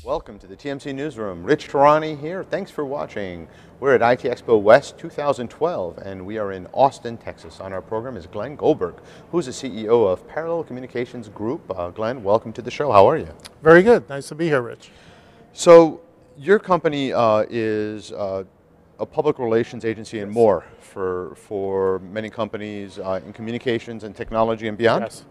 Welcome to the TMC Newsroom. Rich Tehrani here. Thanks for watching. We're at IT Expo West 2012, and we are in Austin, Texas. On our program is Glenn Goldberg, who's the CEO of Parallel Communications Group. Glenn, welcome to the show. How are you? Very good. Nice to be here, Rich. So, your company is a public relations agency and more for many companies in communications and technology and beyond? Yes.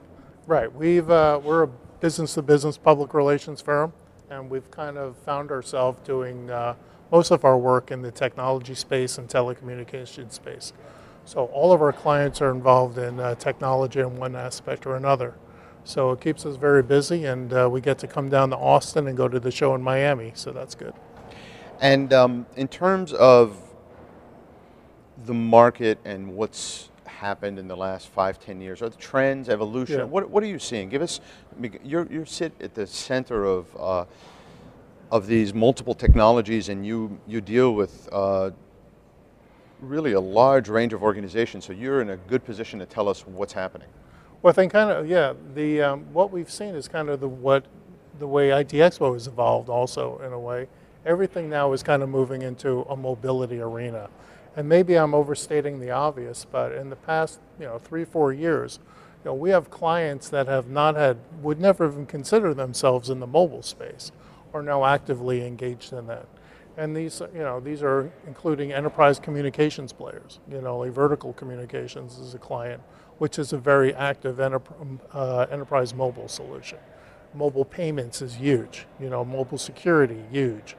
Right. We're a business-to-business public relations firm, and we've kind of found ourselves doing most of our work in the technology space and telecommunications space. So all of our clients are involved in technology in one aspect or another. So it keeps us very busy, and we get to come down to Austin and go to the show in Miami, so that's good. And in terms of the market and what's happened in the last 5-10 years, are the trends, evolution, Yeah. what are you seeing? Give us, you sit at the center of these multiple technologies, and you deal with really a large range of organizations, so you're in a good position to tell us what's happening. Well, I think what we've seen is kind of the way IT Expo has evolved also in a way. Everything now is kind of moving into a mobility arena. And maybe I'm overstating the obvious, but in the past, 3-4 years, we have clients that would never even consider themselves in the mobile space, are now actively engaged in that. And these are including enterprise communications players. Like Vertical Communications is a client, which is a very active enterprise mobile solution. Mobile payments is huge. Mobile security, huge.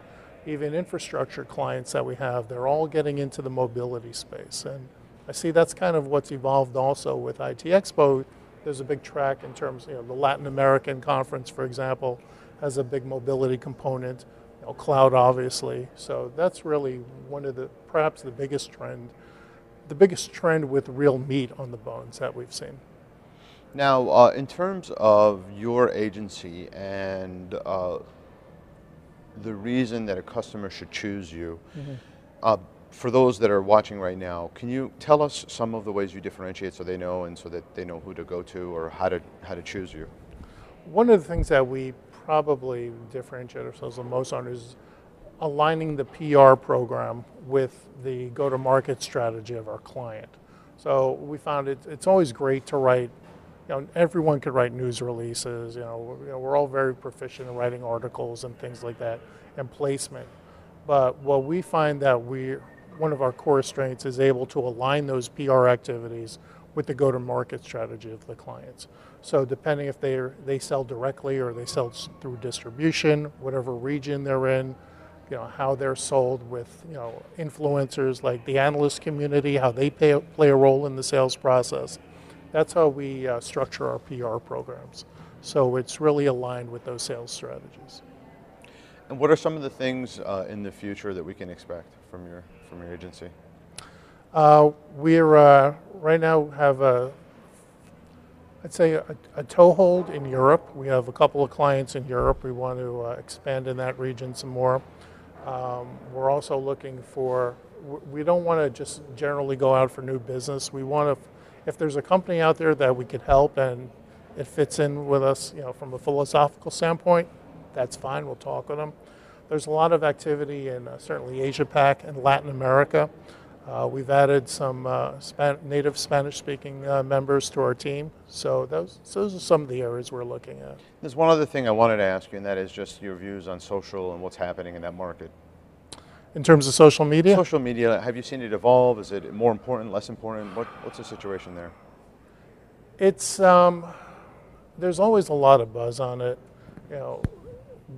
Even infrastructure clients that we have, they're all getting into the mobility space. And I see that's kind of what's evolved also with IT Expo. There's a big track in terms, the Latin American conference, for example, has a big mobility component, cloud obviously. So that's really one of perhaps the biggest trend with real meat on the bones that we've seen. Now, in terms of your agency and the reason that a customer should choose you, for those that are watching right now, can you tell us some of the ways you differentiate so they know, and so that they know who to go to or how to choose you? One of the things that we probably differentiate ourselves the most on is aligning the PR program with the go-to-market strategy of our client. So we found it's always great to write. Everyone could write news releases. We're all very proficient in writing articles and things like that, and placement. But what we find that one of our core strengths is able to align those PR activities with the go-to-market strategy of the clients. So depending if they sell directly or they sell through distribution, whatever region they're in, how they're sold with influencers like the analyst community, how they play a role in the sales process. That's how we structure our PR programs. So it's really aligned with those sales strategies. And what are some of the things in the future that we can expect from your agency? We're right now have I'd say a toehold in Europe. We have a couple of clients in Europe. We want to expand in that region some more. We're also looking we don't want to just generally go out for new business. We want to, if there's a company out there that we could help and it fits in with us, from a philosophical standpoint, that's fine, we'll talk with them. There's a lot of activity in certainly Asia Pac and Latin America. We've added some native Spanish-speaking members to our team. So those are some of the areas we're looking at. There's one other thing I wanted to ask you, and that is just your views on social and what's happening in that market. In terms of social media? Social media, have you seen it evolve? Is it more important, less important? What's the situation there? It's there's always a lot of buzz on it.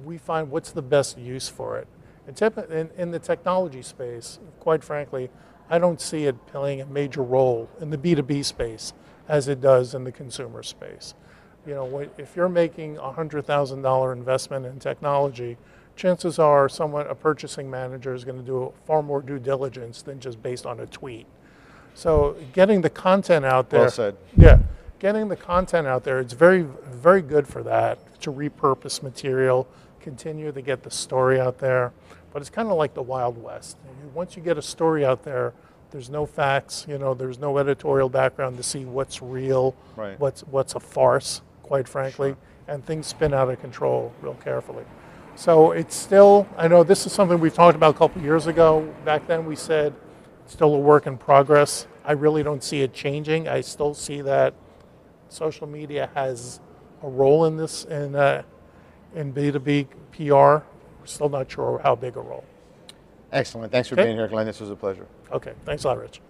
We find what's the best use for it. In the technology space, quite frankly, I don't see it playing a major role in the B2B space as it does in the consumer space. If you're making a $100,000 investment in technology, chances are a purchasing manager is going to do far more due diligence than just based on a tweet. So getting the content out there. Well said. Yeah, getting the content out there, it's very, very good for that, to repurpose material, continue to get the story out there. But it's kind of like the Wild West. Once you get a story out there, there's no facts, there's no editorial background to see what's real, right, what's a farce, quite frankly, sure, and things spin out of control real carefully. So it's still, I know this is something we've talked about a couple years ago. Back then we said it's still a work in progress. I really don't see it changing. I still see that social media has a role in this, in B2B PR. We're still not sure how big a role. Excellent. Thanks for Okay. being here, Glenn. This was a pleasure. Okay, thanks a lot, Rich.